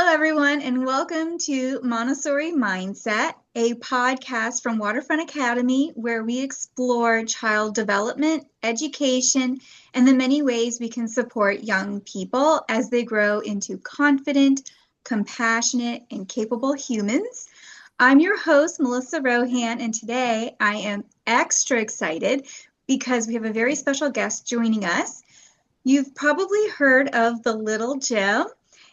everyone, and welcome to Montessori Mindset, a podcast from Waterfront Academy where we explore child development, education, and the many ways we can support young people as they grow into confident, compassionate, and capable humans. I'm your host, Melissa Rohan, and today I am extra excited because we have a very special guest joining us. You've probably heard of the Little Gym.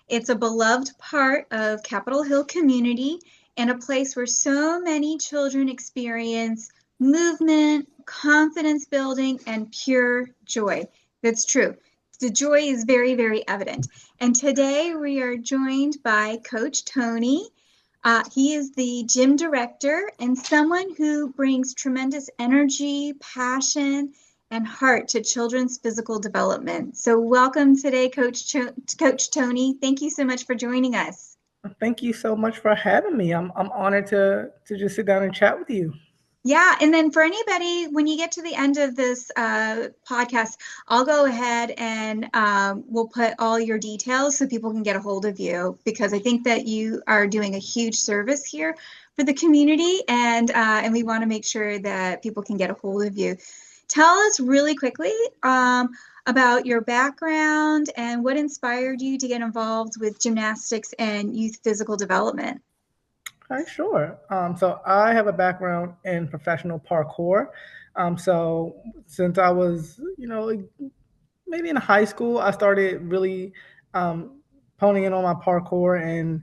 It's a beloved part of Capitol Hill community and a place where so many children experience movement, confidence building, and pure joy. That's true. The joy is very, very evident. And today we are joined by Coach Tony. He is the gym director and someone who brings tremendous energy, passion, and heart to children's physical development. So welcome today, Coach Tony. Thank you so much for joining us. Thank you so much for having me. I'm honored to just sit down and chat with you. Yeah, and then for anybody, when you get to the end of this podcast, I'll go ahead and we'll put all your details so people can get a hold of you, because I think that you are doing a huge service here for the community, and we want to make sure that people can get a hold of you. Tell us really quickly about your background and what inspired you to get involved with gymnastics and youth physical development. Okay, sure. So I have a background in professional parkour. So since I was, maybe in high school, I started really honing in on my parkour and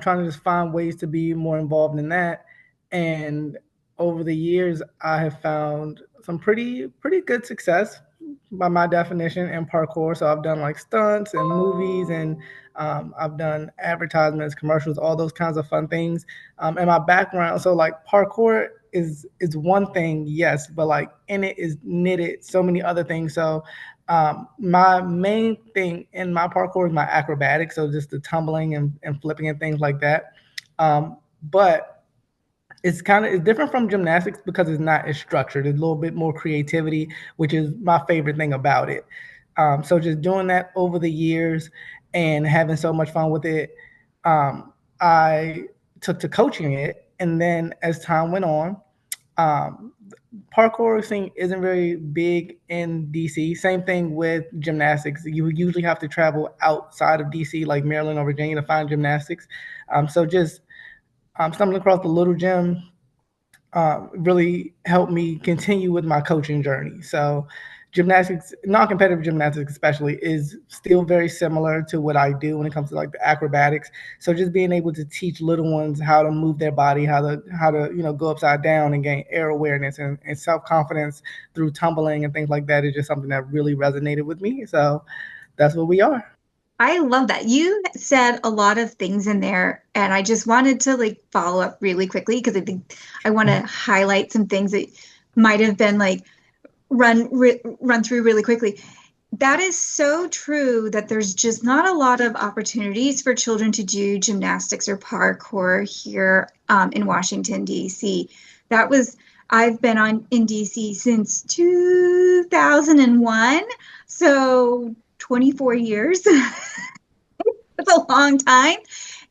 trying to just find ways to be more involved in that. And over the years, I have found some pretty good success by my definition in parkour. So I've done like stunts and movies, and I've done advertisements, commercials, all those kinds of fun things. And my background, so like parkour is one thing, yes, but like in it is knitted so many other things. So my main thing in my parkour is my acrobatics, so just the tumbling and flipping and things like that. But it's different from gymnastics because it's not as structured. It's a little bit more creativity, which is my favorite thing about it. So just doing that over the years and having so much fun with it, I took to coaching it. And then as time went on, parkour scene isn't very big in DC. Same thing with gymnastics. You usually have to travel outside of DC, like Maryland or Virginia, to find gymnastics. So just stumbling across the Little Gym really helped me continue with my coaching journey. So gymnastics, non-competitive gymnastics especially, is still very similar to what I do when it comes to like the acrobatics. So just being able to teach little ones how to move their body, how to go upside down and gain air awareness and self-confidence through tumbling and things like that is just something that really resonated with me. So that's what we are. I love that. You said a lot of things in there, and I just wanted to follow up really quickly because I think I want to highlight some things that might have been run through really quickly. That is so true that there's just not a lot of opportunities for children to do gymnastics or parkour here in Washington, D.C. I've been in D.C. since 2001, so 24 years. It's a long time.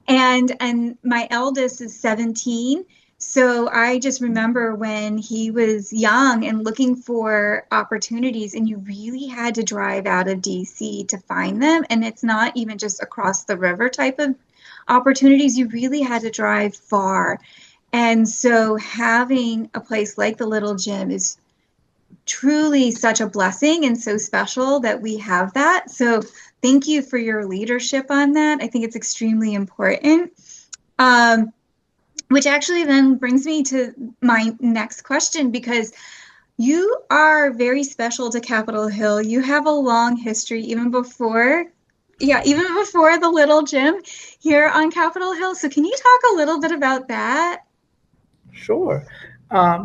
And my eldest is 17. So I just remember when he was young and looking for opportunities, and you really had to drive out of DC to find them. And it's not even just across the river type of opportunities. You really had to drive far. And so having a place like the Little Gym is truly such a blessing and so special that we have that. So thank you for your leadership on that. I think it's extremely important. Which actually then brings me to my next question, because you are very special to Capitol Hill. You have a long history even before the Little Gym here on Capitol Hill. So can you talk a little bit about that? Sure.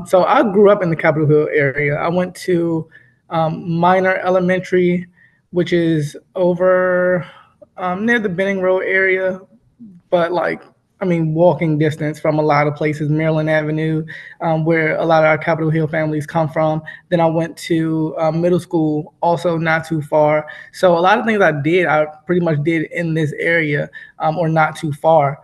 So I grew up in the Capitol Hill area. I went to Minor Elementary, which is over near the Benning Road area, but like I mean, walking distance from a lot of places, Maryland Avenue, where a lot of our Capitol Hill families come from. Then I went to middle school, also not too far. So a lot of things I pretty much did in this area, or not too far.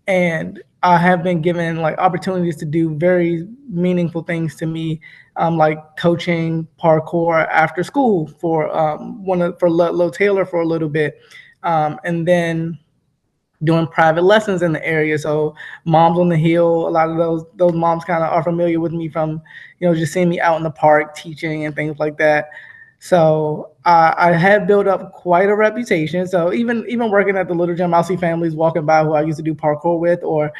And I have been given like opportunities to do very meaningful things to me, like coaching parkour after school for Lo Taylor for a little bit, and then doing private lessons in the area. So moms on the hill, a lot of those moms kind of are familiar with me from, just seeing me out in the park teaching and things like that. So I have built up quite a reputation. So even working at the little gym, I'll see families walking by who I used to do parkour with, or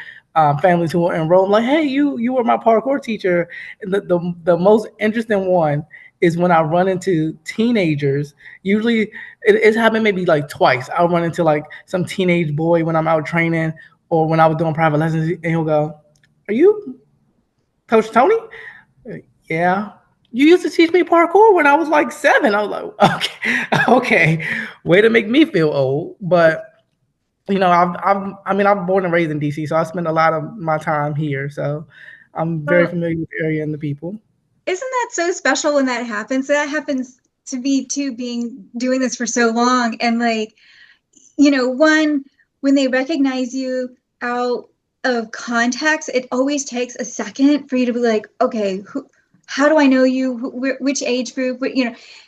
families who are enrolled, like, hey, you were my parkour teacher. And the most interesting one is when I run into teenagers. Usually it's happened maybe like twice. I'll run into like some teenage boy when I'm out training or when I was doing private lessons, and he'll go, "Are you Coach Tony?" Yeah. You used to teach me parkour when I was like 7. I was like, okay, okay, way to make me feel old. But I'm born and raised in DC, so I spend a lot of my time here. So I'm very Well, familiar with the area and the people. isn't that so special when that happens? That happens to me too, being doing this for so long. And like, one, when they recognize you out of context, it always takes a second for you to be like, okay, how do I know you? Which age group?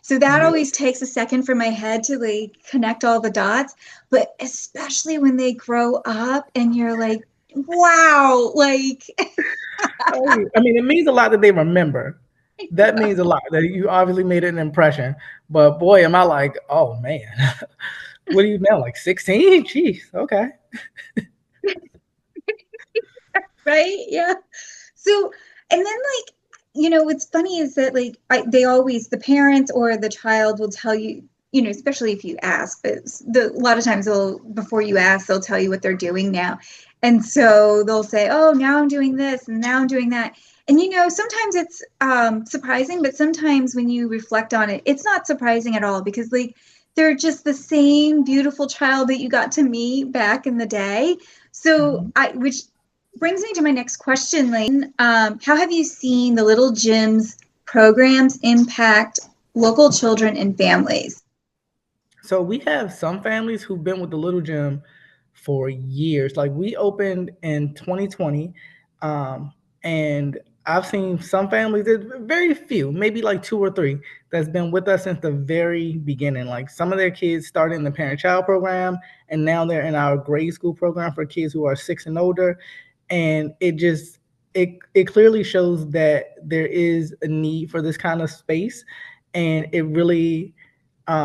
So that Yeah. always takes a second for my head to like connect all the dots. But especially when they grow up and you're like, wow, like, I mean, it means a lot that they remember. That means a lot that you obviously made an impression. But boy, am I like, oh man, what are you now, like 16? Jeez, okay. right? Yeah. So, and then like, what's funny is that like the parents or the child will tell you, especially if you ask, but a lot of times before you ask, they'll tell you what they're doing now. And so they'll say, oh, now I'm doing this and now I'm doing that. And sometimes it's surprising, but sometimes when you reflect on it, it's not surprising at all because like they're just the same beautiful child that you got to meet back in the day. So Mhm. which brings me to my next question, Lane. How have you seen the Little Gyms programs impact local children and families? So we have some families who've been with the Little Gym for years. Like we opened in 2020, um, and I've seen some families. There's very few, maybe like 2 or 3, that's been with us since the very beginning. Like some of their kids started in the parent-child program, and now they're in our grade school program for kids who are 6 and older. And it clearly shows that there is a need for this kind of space, and it really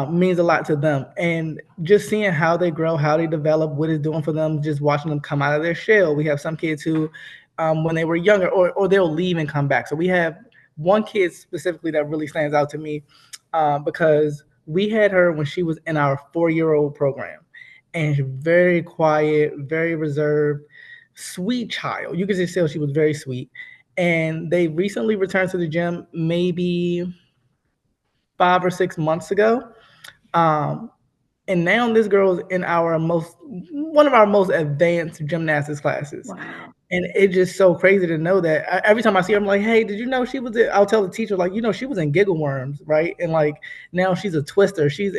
means a lot to them. And just seeing how they grow, how they develop, what it's doing for them, just watching them come out of their shell. We have some kids who, when they were younger, or they'll leave and come back. So we have one kid specifically that really stands out to me, because we had her when she was in our 4-year-old program. And she's very quiet, very reserved, sweet child. You could just tell she was very sweet. And they recently returned to the gym maybe 5 or 6 months ago. Um, and now this girl's in one of our most advanced gymnastics classes. Wow. And it's just so crazy to know that every time I see her, I'm like, hey, did you know she was I'll tell the teacher, like, she was in Giggle Worms, right? And like now she's a twister. She's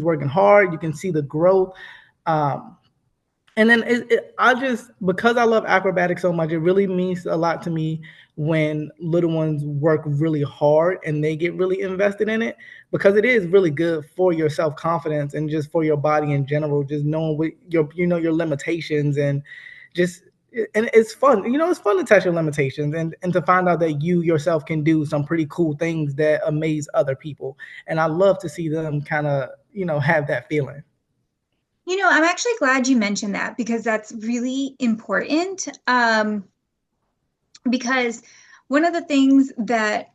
working hard. You can see the growth. Um, and then I just, because I love acrobatics so much, it really means a lot to me when little ones work really hard and they get really invested in it, because it is really good for your self confidence and just for your body in general. Just knowing what your limitations, and just and it's fun. It's fun to test your limitations, and to find out that you yourself can do some pretty cool things that amaze other people. And I love to see them kind of have that feeling. I'm actually glad you mentioned that because that's really important. Because one of the things that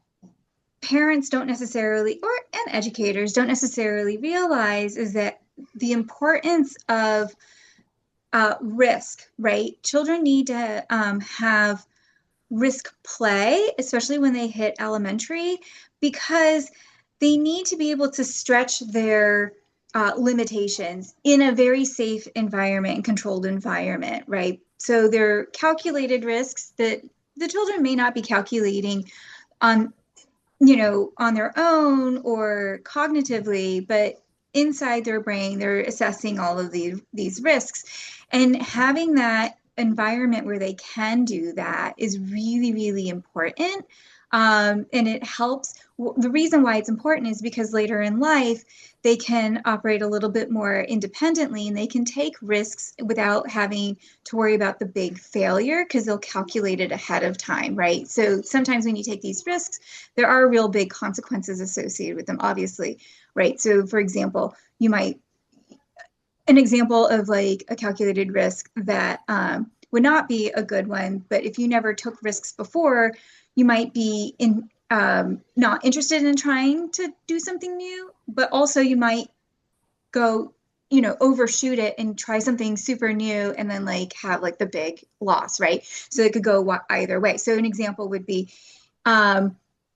parents don't necessarily, and educators don't necessarily realize is that the importance of risk, right? Children need to have risk play, especially when they hit elementary, because they need to be able to stretch their limitations in a very safe environment and controlled environment, right? So they're calculated risks that the children may not be calculating on, on their own or cognitively, but inside their brain, they're assessing all of these risks. And having that environment where they can do that is really, really important. And it helps. The reason why it's important is because later in life, they can operate a little bit more independently and they can take risks without having to worry about the big failure because they'll calculate it ahead of time, right? So sometimes when you take these risks, there are real big consequences associated with them, obviously, right? So for example, an example of like a calculated risk that would not be a good one, but if you never took risks before, you might be not interested in trying to do something new, but also you might go, overshoot it and try something super new and then like have like the big loss, right? So it could go either way. So an example would be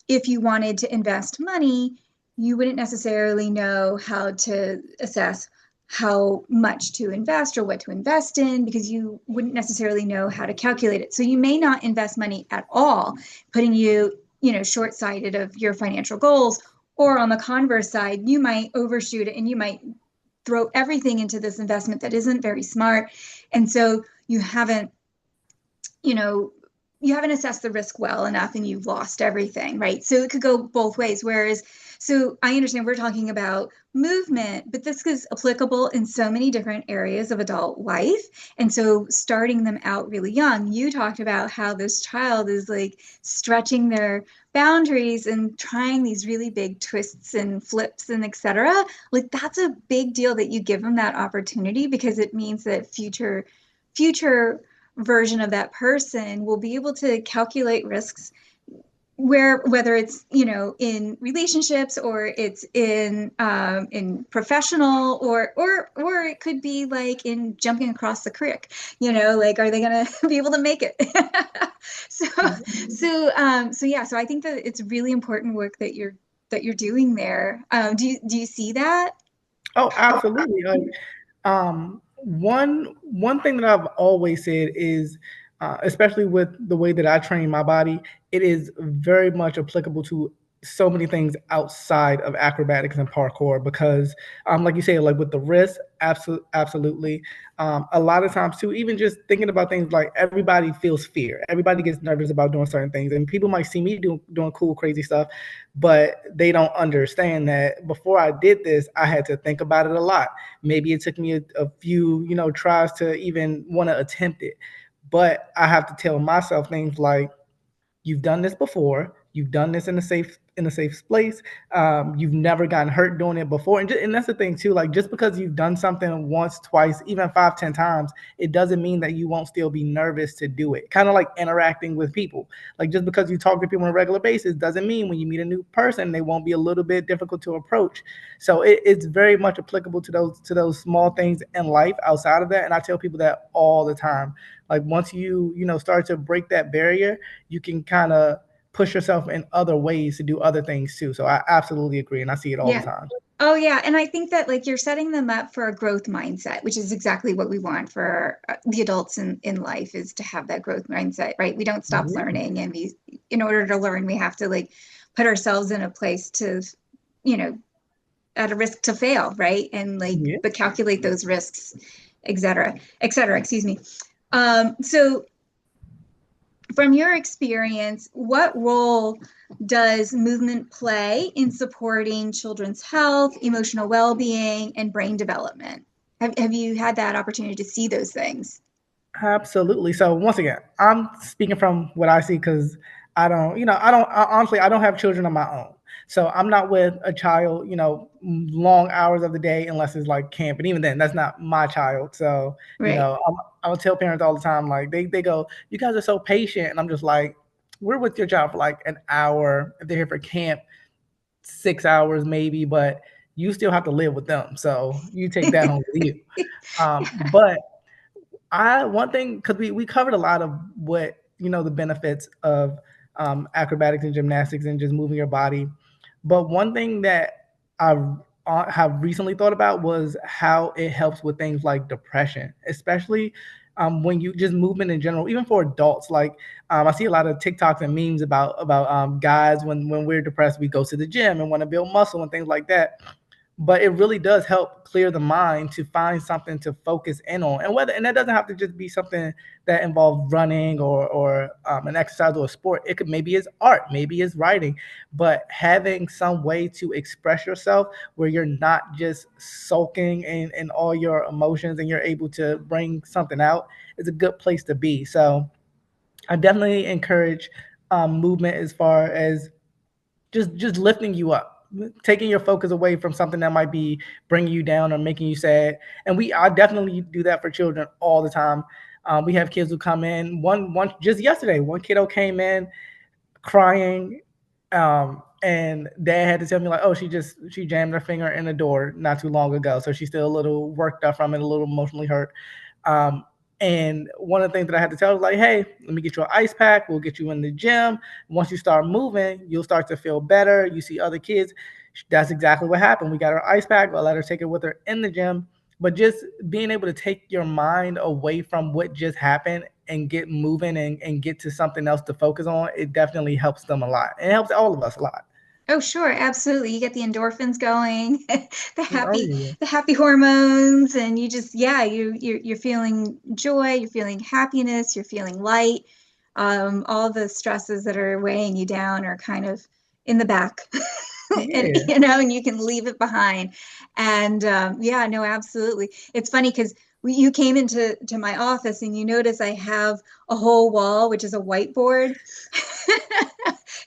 if you wanted to invest money, you wouldn't necessarily know how to assess how much to invest or what to invest in because you wouldn't necessarily know how to calculate it. So you may not invest money at all, putting you, short-sighted of your financial goals. Or on the converse side, you might overshoot it and you might throw everything into this investment that isn't very smart. And so you haven't assessed the risk well enough and you've lost everything, right? So it could go both ways. So I understand we're talking about movement, but this is applicable in so many different areas of adult life. And so starting them out really young, you talked about how this child is like stretching their boundaries and trying these really big twists and flips and etc. Like that's a big deal that you give them that opportunity because it means that future version of that person will be able to calculate risks whether it's in relationships or it's in professional or it could be like in jumping across the creek, like are they gonna be able to make it? So I think that it's really important work that you're doing there. Do you see that? Oh, absolutely. Like, one thing that I've always said is, especially with the way that I train my body, it is very much applicable to so many things outside of acrobatics and parkour because, like you say, like with the wrist, absolutely. A lot of times too, even just thinking about things like everybody feels fear. Everybody gets nervous about doing certain things, and people might see me doing cool, crazy stuff, but they don't understand that before I did this, I had to think about it a lot. Maybe it took me a few, tries to even want to attempt it, but I have to tell myself things like, you've done this before. You've done this in a safe place. You've never gotten hurt doing it before, and that's the thing too. Like just because you've done something once, twice, even 5, 10 times, it doesn't mean that you won't still be nervous to do it. Kind of like interacting with people. Like just because you talk to people on a regular basis doesn't mean when you meet a new person they won't be a little bit difficult to approach. So it's very much applicable to those small things in life outside of that. And I tell people that all the time. Like once you start to break that barrier, you can kind of push yourself in other ways to do other things too. So I absolutely agree, and I see it all the Yeah. time. Oh, yeah. And I think that like you're setting them up for a growth mindset, which is exactly what we want for the adults in life is to have that growth mindset, right? We don't stop Yeah. learning. And in order to learn, we have to like put ourselves in a place to, you know, at a risk to fail, right? And like, Yeah. but calculate those risks, et cetera, excuse me. So from your experience, what role does movement play in supporting children's health, emotional well-being, and brain development? Have you had that opportunity to see those things? Absolutely. So once again, I'm speaking from what I see because honestly, I don't have children of my own. So I'm not with a child, long hours of the day unless it's like camp. And even then, that's not my child. So, Right. I'll tell parents all the time, like they go, you guys are so patient. And I'm just like, we're with your child for like an hour. If they're here for camp, 6 hours maybe, but you still have to live with them. So you take that home with you. But I one thing because we covered a lot of what the benefits of acrobatics and gymnastics and just moving your body, but one thing that I have recently thought about was how it helps with things like depression, especially when you just movement in general, even for adults. Like I see a lot of TikToks and memes about guys when we're depressed, we go to the gym and want to build muscle and things like that. But it really does help clear the mind to find something to focus in on, and that doesn't have to just be something that involves running or an exercise or a sport. It could maybe it's art, maybe it's writing, but having some way to express yourself where you're not just sulking in all your emotions and you're able to bring something out is a good place to be. So I definitely encourage movement as far as just lifting you up, taking your focus away from something that might be bringing you down or making you sad. And I definitely do that for children all the time. We have kids who come in. One just yesterday, one kiddo came in crying, and dad had to tell me like, oh, she jammed her finger in the door not too long ago, so she's still a little worked up from it, a little emotionally hurt. Um, and one of the things that I had to tell her was like, hey, let me get you an ice pack. We'll get you in the gym. Once you start moving, you'll start to feel better. You see other kids. That's exactly what happened. We got her ice pack. I let her take it with her in the gym. But just being able to take your mind away from what just happened and get moving and get to something else to focus on, it definitely helps them a lot. And it helps all of us a lot. Oh, sure, absolutely. You get the endorphins going, the Oh happy, yeah. the happy hormones, and you just, yeah, you're feeling joy, you're feeling happiness, you're feeling light. All the stresses that are weighing you down are kind of in the back, and Yeah. and you can leave it behind. And yeah, no, absolutely. It's funny because you came into my office and you notice I have a whole wall, which is a whiteboard.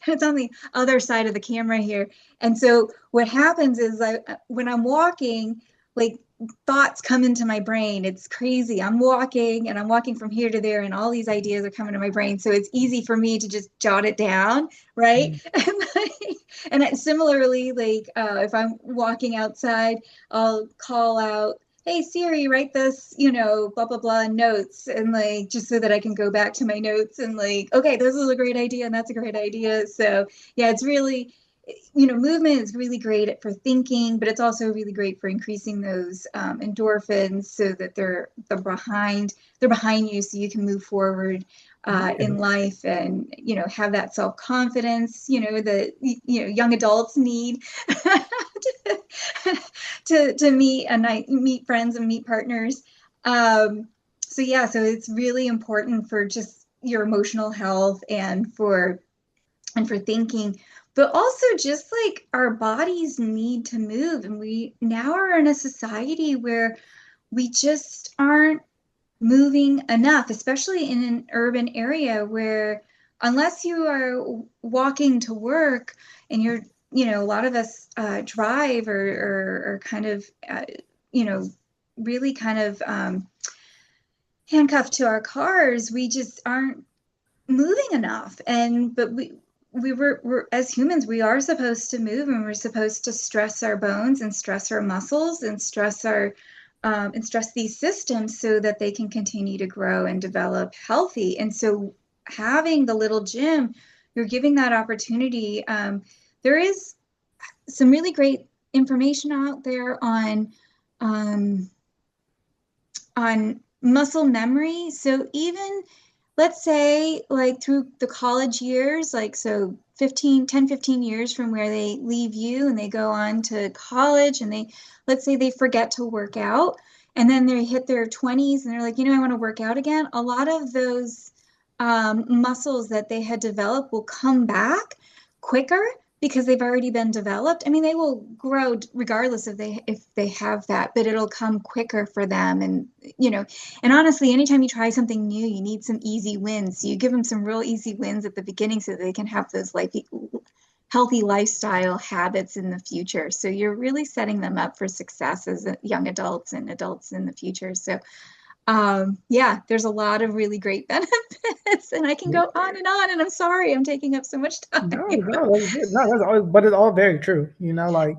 It's on the other side of the camera here. And so what happens is when I'm walking, like thoughts come into my brain. It's crazy. I'm walking and I'm walking from here to there and all these ideas are coming to my brain. So it's easy for me to just jot it down, right? Mm. And similarly, like if I'm walking outside, I'll call out, hey Siri, write this, blah blah blah notes, and like just so that I can go back to my notes and like, okay, this is a great idea and that's a great idea. So yeah, it's really, movement is really great for thinking, but it's also really great for increasing those endorphins so that they're behind you so you can move forward Yeah. in life and have that self-confidence that young adults need to meet friends and meet partners. So yeah, so it's really important for just your emotional health and for thinking, but also just like our bodies need to move, and we now are in a society where we just aren't moving enough, especially in an urban area where unless you are walking to work and a lot of us drive or kind of, you know, really kind of handcuffed to our cars, we just aren't moving enough. But we're as humans, we are supposed to move, and we're supposed to stress our bones and stress our muscles and stress these systems so that they can continue to grow and develop healthy. And so having the little gym, you're giving that opportunity. There is some really great information out there um, on muscle memory. So even let's say like through the college years, like so 15 years from where they leave you and they go on to college, and let's say they forget to work out, and then they hit their 20s and they're like, I want to work out again. A lot of those muscles that they had developed will come back quicker because they've already been developed. I mean, they will grow regardless if they have that, but it'll come quicker for them. And honestly, anytime you try something new, you need some easy wins. So you give them some real easy wins at the beginning so they can have those like healthy lifestyle habits in the future. So you're really setting them up for success as young adults and adults in the future. So yeah, there's a lot of really great benefits, and I can go on, and I'm sorry I'm taking up so much time. No, no, that's good. No, that's all, but it's all very true. Like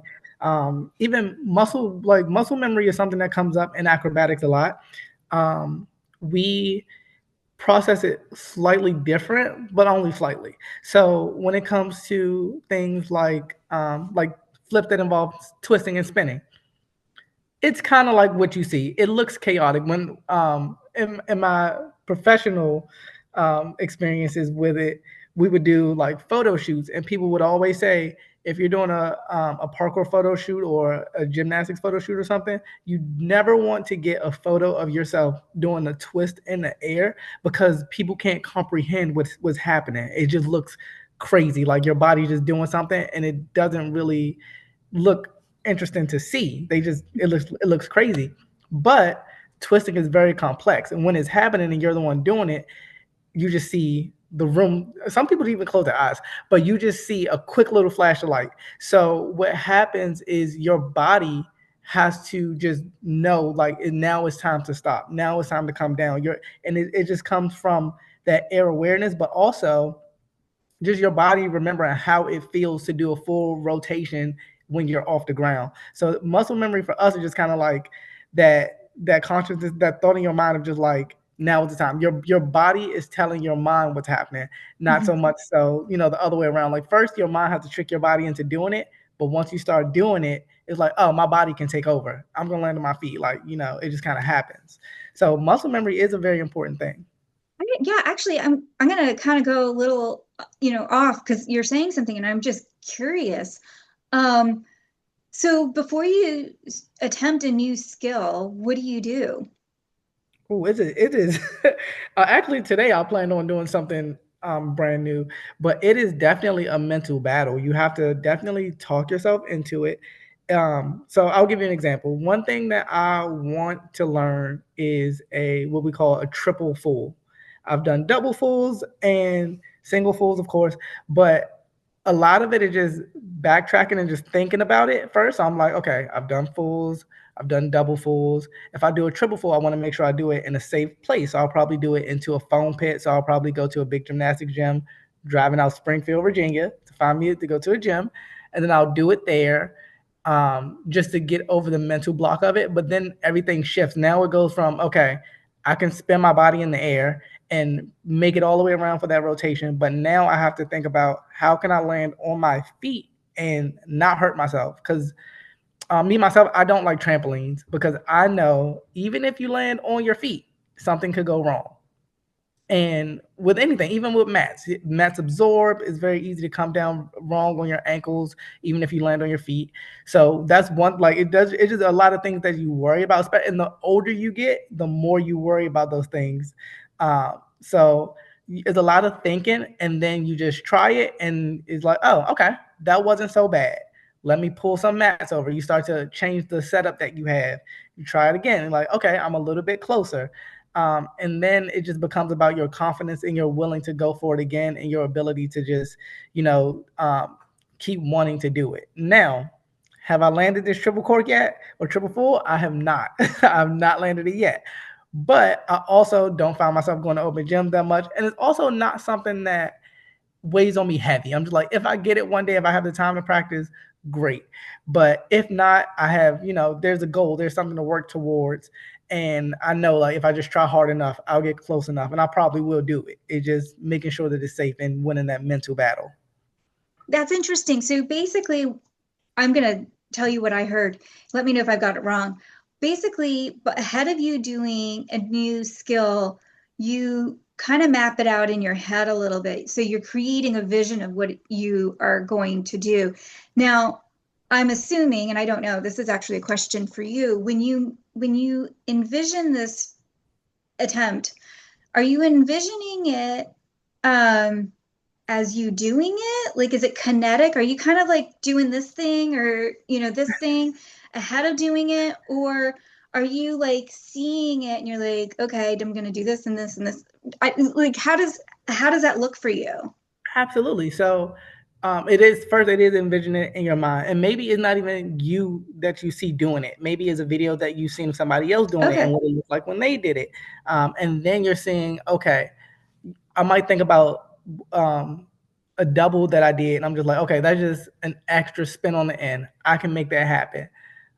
even muscle memory is something that comes up in acrobatics a lot. We process it slightly different, but only slightly. So when it comes to things like flip that involves twisting and spinning. It's kind of like what you see. It looks chaotic when in my professional experiences with it, we would do like photo shoots, and people would always say, if you're doing a parkour photo shoot or a gymnastics photo shoot or something, you never want to get a photo of yourself doing a twist in the air because people can't comprehend what's happening. It just looks crazy, like your body just doing something, and it doesn't really look interesting to see. It looks crazy, but twisting is very complex, and when it's happening and you're the one doing it, you just see the room. Some people even close their eyes, but you just see a quick little flash of light. So what happens is your body has to just know, like, now it's time to stop. Now it's time to come down. It just comes from that air awareness, but also just your body remembering how it feels to do a full rotation when you're off the ground. So muscle memory for us is just kind of like that consciousness, that thought in your mind of just like, now is the time. Your body is telling your mind what's happening, not so Mhm. much so, the other way around. Like first your mind has to trick your body into doing it, but once you start doing it, it's like, oh, my body can take over. I'm gonna land on my feet. Like, it just kind of happens. So muscle memory is a very important thing. Yeah, actually, I'm gonna kind of go a little, off because you're saying something, and I'm just curious. Um, so before you attempt a new skill, what do you do? Oh, it is. Actually, today I plan on doing something brand new, but it is definitely a mental battle. You have to definitely talk yourself into it. So I'll give you an example. One thing that I want to learn is a what we call a triple full. I've done double fulls and single fulls, of course, but a lot of it is just backtracking and just thinking about it first. So I'm like, okay, I've done fulls, I've done double fulls. If I do a triple full, I want to make sure I do it in a safe place. So I'll probably do it into a foam pit. So I'll probably go to a big gymnastics gym, driving out Springfield, Virginia, to find me to go to a gym, and then I'll do it there, just to get over the mental block of it. But then everything shifts. Now it goes from, okay, I can spin my body in the air and make it all the way around for that rotation. But now I have to think about how can I land on my feet and not hurt myself, because me myself, I don't like trampolines because I know even if you land on your feet, something could go wrong. And with anything, even with mats absorb. It's very easy to come down wrong on your ankles, even if you land on your feet. So that's one, like it's just a lot of things that you worry about. And the older you get, the more you worry about those things. So it's a lot of thinking, and then you just try it, and it's like, oh, okay, that wasn't so bad. Let me pull some mats over. You start to change the setup that you have. You try it again, and like, okay, I'm a little bit closer. And then it just becomes about your confidence and your willing to go for it again, and your ability to just, you know, um, keep wanting to do it. Now, have I landed this triple cork yet or triple full? I have not. I've not landed it yet. But I also don't find myself going to open gyms that much. And it's also not something that weighs on me heavy. I'm just like, if I get it one day, if I have the time to practice, great. But if not, I have, there's a goal, there's something to work towards. And I know, like, if I just try hard enough, I'll get close enough, and I probably will do it. It's just making sure that it's safe and winning that mental battle. That's interesting. So basically, I'm gonna tell you what I heard. Let me know if I've got it wrong. Basically, but ahead of you doing a new skill, you kind of map it out in your head a little bit. So you're creating a vision of what you are going to do. Now, I'm assuming, and I don't know, this is actually a question for you. When you envision this attempt, are you envisioning it um as you doing it? Like, is it kinetic? Are you kind of like doing this thing or, this thing ahead of doing it? Or are you like seeing it and you're like, okay, I'm going to do this and this and this. Like, how does that look for you? Absolutely. So it is envisioning it in your mind. And maybe it's not even you that you see doing it. Maybe it's a video that you've seen somebody else doing it and Okay. what it looked like when they did it. And then you're seeing, okay, I might think about um, a double that I did, and I'm just like, okay, that's just an extra spin on the end. I can make that happen.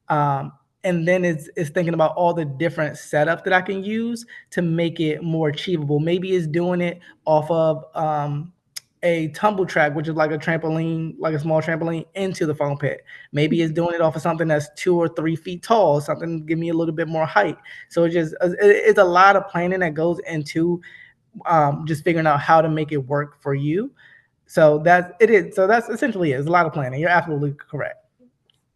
Um, and then it's thinking about all the different setups that I can use to make it more achievable. Maybe it's doing it off of a tumble track, which is like a trampoline, like a small trampoline, into the foam pit. Maybe it's doing it off of something that's 2 or 3 feet tall, something to give me a little bit more height. So it's a lot of planning that goes into just figuring out how to make it work for you. So that's it is. So that's essentially it. It's a lot of planning. You're absolutely correct.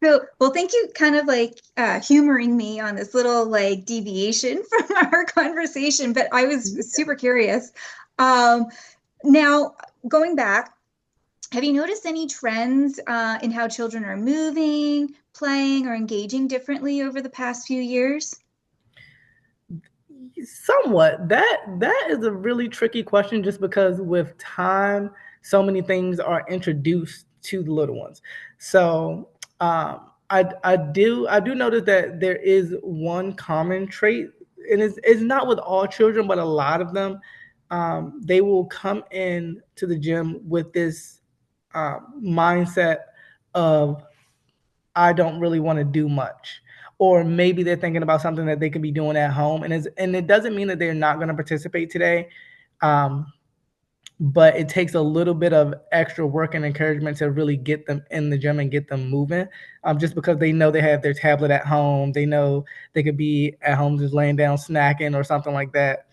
So, well, thank you kind of like humoring me on this little like deviation from our conversation, but I was super curious. Um, Now, going back, have you noticed any trends in how children are moving, playing, or engaging differently over the past few years? Somewhat. That is a really tricky question just because with time, so many things are introduced to the little ones. So I do notice that there is one common trait, and it's not with all children, but a lot of them. They will come in to the gym with this mindset of I don't really want to do much. Or maybe they're thinking about something that they could be doing at home, and it doesn't mean that they're not going to participate today, um, but it takes a little bit of extra work and encouragement to really get them in the gym and get them moving. Just because they know they have their tablet at home, they know they could be at home just laying down snacking or something like that,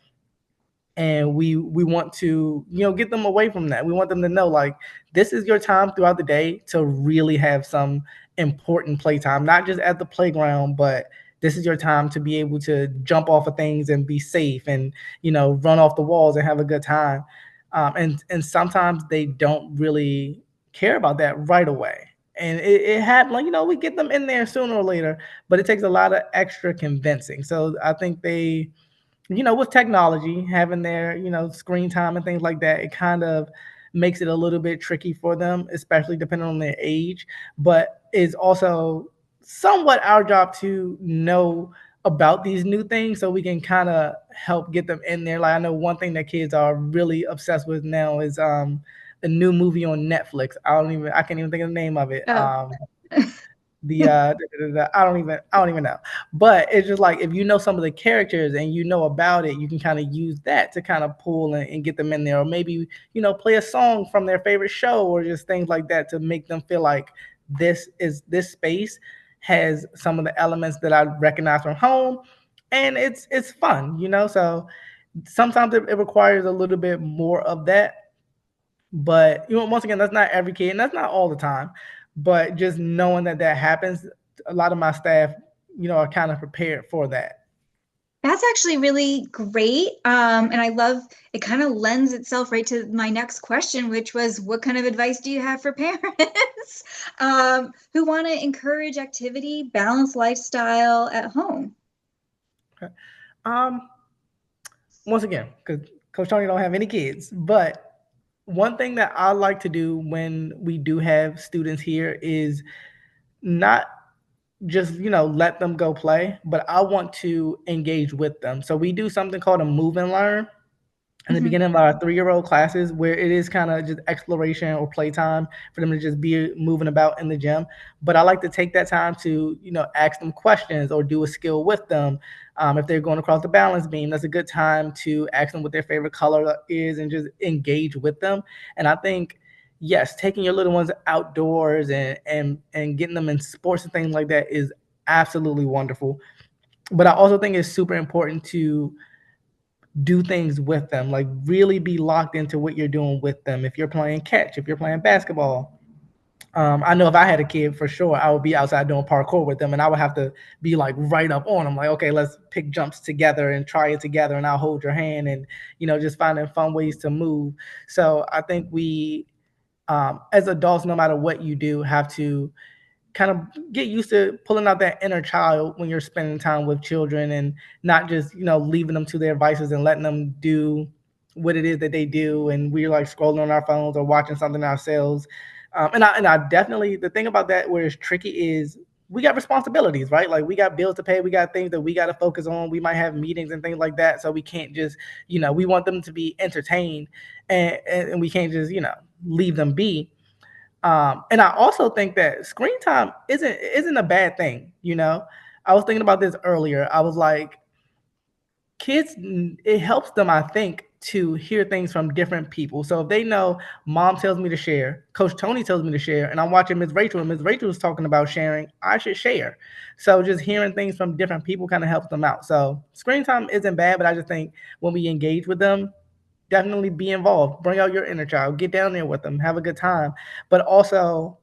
and we want to get them away from that. We want them to know like this is your time throughout the day to really have some important playtime, not just at the playground, but this is your time to be able to jump off of things and be safe and run off the walls and have a good time. And sometimes they don't really care about that right away, and it happens. Like we get them in there sooner or later, but it takes a lot of extra convincing. So I think they with technology, having their, screen time and things like that, it kind of makes it a little bit tricky for them, especially depending on their age. But it's also somewhat our job to know about these new things so we can kind of help get them in there. Like I know one thing that kids are really obsessed with now is a new movie on Netflix. I can't even think of the name of it. Oh, The I don't even know, but it's just like if you know some of the characters and you know about it, you can kind of use that to kind of pull and get them in there, or maybe play a song from their favorite show or just things like that to make them feel like this space has some of the elements that I recognize from home, and it's fun, so sometimes it requires a little bit more of that, but once again, that's not every kid, and that's not all the time. But just knowing that that happens, a lot of my staff, are kind of prepared for that. that's actually really great. And I love it kind of lends itself right to my next question, which was what kind of advice do you have for parents who want to encourage activity, balanced lifestyle at home? Okay. Um, Once again, because Coach Tony don't have any kids, but one thing that I like to do when we do have students here is not just let them go play, but I want to engage with them. So we do something called a move and learn in the Mhm. beginning of our 3-year-old classes, where it is kind of just exploration or playtime for them to just be moving about in the gym. But I like to take that time to ask them questions or do a skill with them. If they're going across the balance beam, that's a good time to ask them what their favorite color is and just engage with them. And I think yes, taking your little ones outdoors and getting them in sports and things like that is absolutely wonderful. But I also think it's super important to do things with them, like really be locked into what you're doing with them. If you're playing catch, if you're playing basketball, I know if I had a kid for sure, I would be outside doing parkour with them, and I would have to be like right up on them, like, okay, let's pick jumps together and try it together, and I'll hold your hand, and just finding fun ways to move. So I think we, as adults, no matter what you do, have to kind of get used to pulling out that inner child when you're spending time with children and not just leaving them to their vices and letting them do what it is that they do, and we're like scrolling on our phones or watching something ourselves. And I definitely, the thing about that where it's tricky is we got responsibilities, right? Like we got bills to pay, we got things that we got to focus on, we might have meetings and things like that, so we can't just we want them to be entertained, and we can't just leave them be. And I also think that screen time isn't a bad thing. I was thinking about this earlier. I was like, kids, it helps them, I think, to hear things from different people. So if they know mom tells me to share, Coach Tony tells me to share, and I'm watching Ms. Rachel and Ms. Rachel is talking about sharing, I should share. So just hearing things from different people kind of helps them out. So screen time isn't bad, but I just think when we engage with them, definitely be involved. Bring out your inner child. Get down there with them. Have a good time. But also,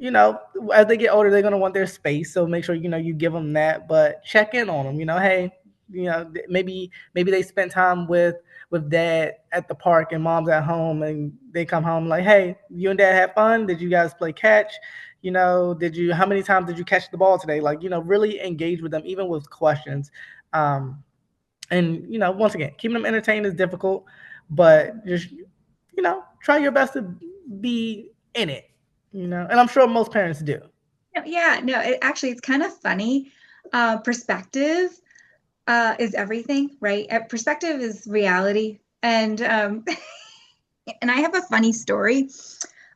as they get older, they're going to want their space. So make sure, you give them that, but check in on them, hey, maybe they spent time with dad at the park and mom's at home, and they come home like, hey, you and dad had fun. Did you guys play catch? How many times did you catch the ball today? Like, really engage with them, even with questions. And, once again, keeping them entertained is difficult, but just, try your best to be in it, and I'm sure most parents do. Yeah, no, actually, it's kind of funny. Perspective is everything, right? Perspective is reality. And and I have a funny story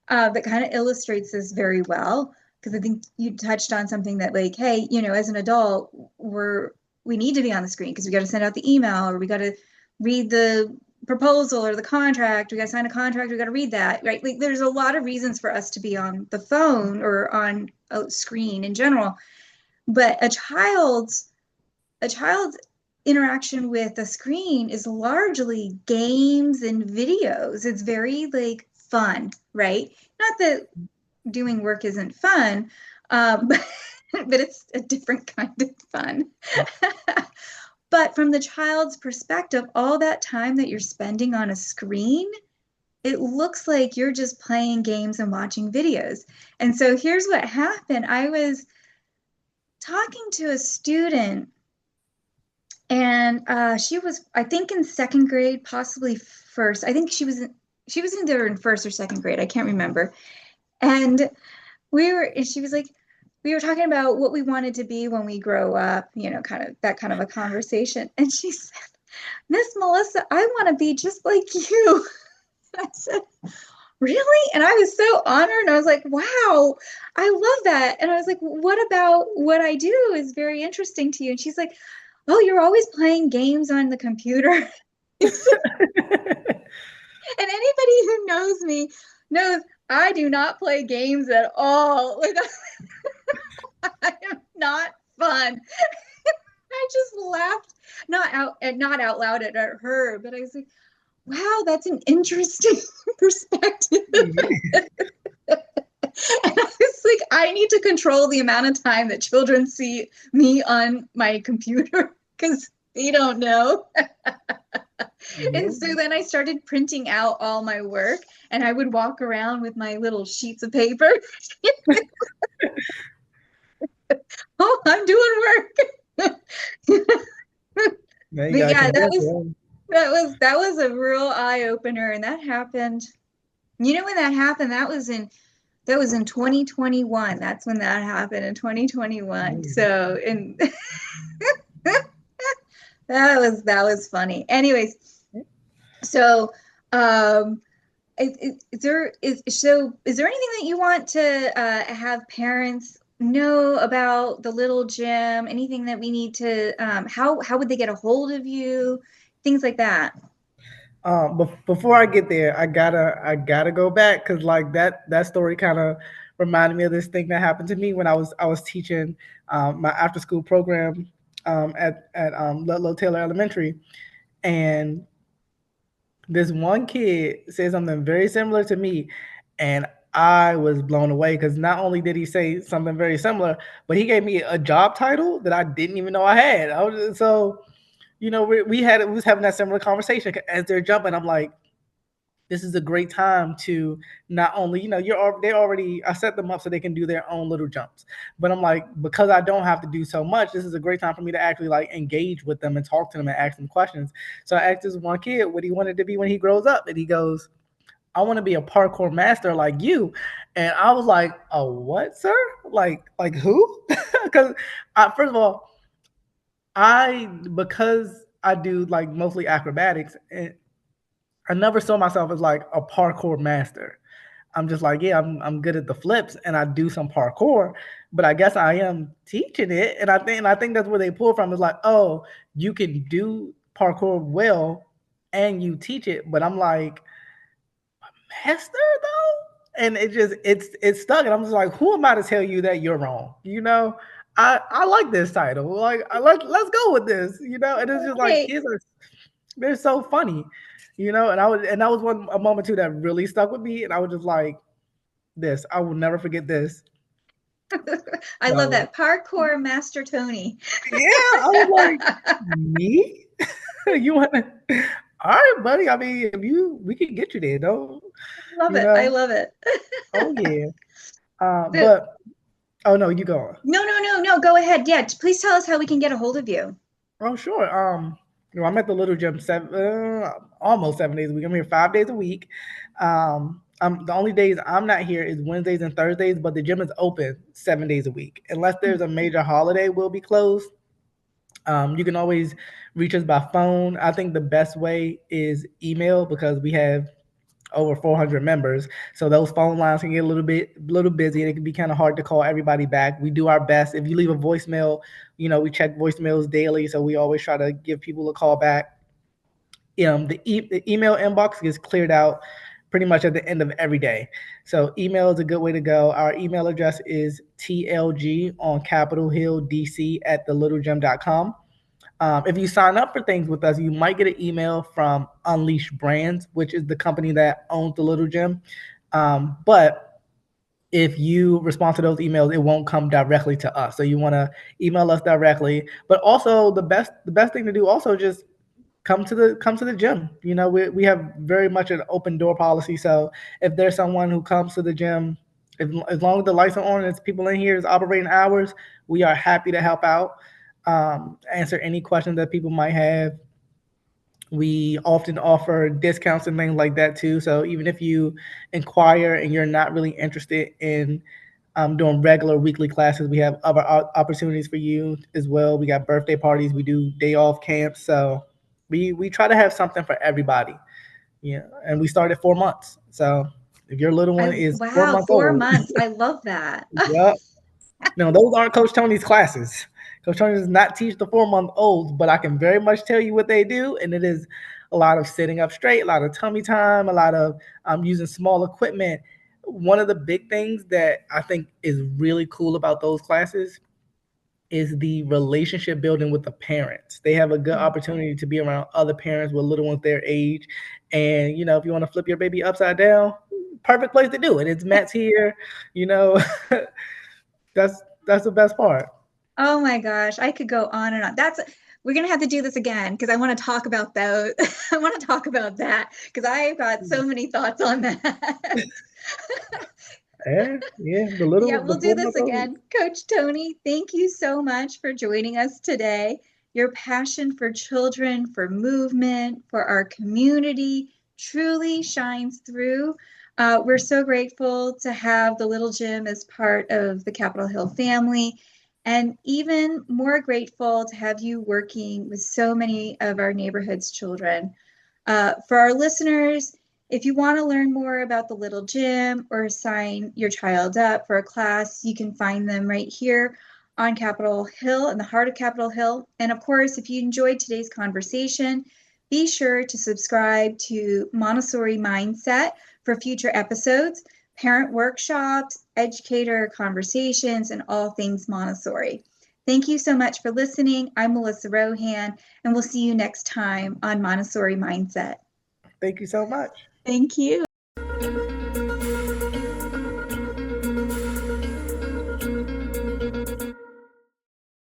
that kind of illustrates this very well, because I think you touched on something that, like, hey, as an adult, we need to be on the screen because we got to send out the email, or we got to read the proposal or the contract. We got to sign a contract. We got to read that, right? Like, there's a lot of reasons for us to be on the phone or on a screen in general. But a child's interaction with a screen is largely games and videos. It's very, like, fun, right? Not that doing work isn't fun, but it's a different kind of fun. But from the child's perspective, all that time that you're spending on a screen, it looks like you're just playing games and watching videos. And so here's what happened. I was talking to a student, and she was, I think, in second grade, possibly first. I think she was either in first or second grade. I can't remember. And she was like, we were talking about what we wanted to be when we grow up, kind of that kind of a conversation. And she said, Miss Melissa, I want to be just like you. And I said, really? And I was so honored. And I was like, wow, I love that. And I was like, what about what I do is very interesting to you? And she's like, oh, you're always playing games on the computer. And anybody who knows me knows I do not play games at all. Like, I am not fun. I just laughed, not out loud at her, but I was like, wow, that's an interesting perspective. And I was like, I need to control the amount of time that children see me on my computer because they don't know. And so then I started printing out all my work, and I would walk around with my little sheets of paper. Oh, I'm doing work. But yeah, that was a real eye opener, and that happened. When that happened, that was in 2021. That's when that happened, in 2021. So, and that was funny. Anyways, so is there anything that you want to have parents know about the little gym? Anything that we need to how would they get a hold of you? Things like that. But before I get there, I gotta go back because like that story kind of reminded me of this thing that happened to me when I was teaching my after school program at Ludlow Taylor Elementary, and this one kid said something very similar to me, and I was blown away because not only did he say something very similar, but he gave me a job title that I didn't even know I had. We was having that similar conversation as they're jumping. I'm like, this is a great time to not only, I set them up so they can do their own little jumps. But I'm like, because I don't have to do so much, this is a great time for me to actually like engage with them and talk to them and ask them questions. So I asked this one kid what he wanted to be when he grows up. And he goes, I want to be a parkour master like you. And I was like, oh, what, sir? Like who? Because first of all, because I do like mostly acrobatics, and I never saw myself as like a parkour master. I'm just like, yeah, I'm good at the flips and I do some parkour, but I guess I am teaching it. And I think that's where they pull from is like, oh, you can do parkour well and you teach it. But I'm like, Hester though, and it's stuck, and I'm just like, who am I to tell you that you're wrong? I like this title. Like, let's go with this. And it's just like Right. kids are they're so funny. And that was a moment too that really stuck with me, and I was just like, this I will never forget this. I love So that. Parkour Master Tony. yeah, I was like, me? You want to? All right, buddy. I mean, we can get you there, though. Love You it. I know? love it. Oh yeah. So, But oh no, you go on. no. Go ahead. Yeah, please tell us how we can get a hold of you. Oh sure. I'm at the little gym almost 7 days a week. I'm here 5 days a week. The only days I'm not here is Wednesdays and Thursdays, but the gym is open 7 days a week. Unless there's a major holiday, we'll be closed. You can always reach us by phone. I think the best way is email because we have over 400 members. So those phone lines can get a little busy. It can be kind of hard to call everybody back. We do our best. If you leave a voicemail, we check voicemails daily. So we always try to give people a call back. The email inbox gets cleared out pretty much at the end of every day. So email is a good way to go. Our email address is tlg on Capitol Hill, DC at thelittlegym.com. If you sign up for things with us, you might get an email from Unleash Brands, which is the company that owns the Little Gym. But if you respond to those emails, it won't come directly to us. So you want to email us directly. But also the best thing to do also just come to the gym. We have very much an open door policy. So if there's someone who comes to the gym, as long as the lights are on and it's people in here is operating hours, we are happy to help out, answer any questions that people might have. We often offer discounts and things like that too. So even if you inquire and you're not really interested in doing regular weekly classes, we have other opportunities for you as well. We got birthday parties, we do day off camps. So we try to have something for everybody. Yeah, and we start at 4 months. So if your little one is four Wow, months 4 old, months. I love that. yep. No, those aren't Coach Tony's classes. Coach Tony does not teach the 4 month olds, but I can very much tell you what they do, and it is a lot of sitting up straight, a lot of tummy time, a lot of using small equipment. One of the big things that I think is really cool about those classes is the relationship building with the parents. They have a good opportunity to be around other parents with little ones their age. And, if you want to flip your baby upside down, perfect place to do it. It's Matt's here, you know, that's the best part. Oh my gosh, I could go on and on. We're gonna have to do this again because I want to talk about that. I want to talk about that because I've got so many thoughts on that. Yeah, Yeah, the we'll do this 4 month old. again. Coach Tony, thank you so much for joining us today. Your passion for children, for movement, for our community truly shines through. We're so grateful to have the Little Gym as part of the Capitol Hill family, and even more grateful to have you working with so many of our neighborhood's children. For our listeners, if you want to learn more about the Little Gym or sign your child up for a class, you can find them right here on Capitol Hill, in the heart of Capitol Hill. And of course, if you enjoyed today's conversation, be sure to subscribe to Montessori Mindset for future episodes, parent workshops, educator conversations, and all things Montessori. Thank you so much for listening. I'm Melissa Rohan, and we'll see you next time on Montessori Mindset. Thank you so much. Thank you.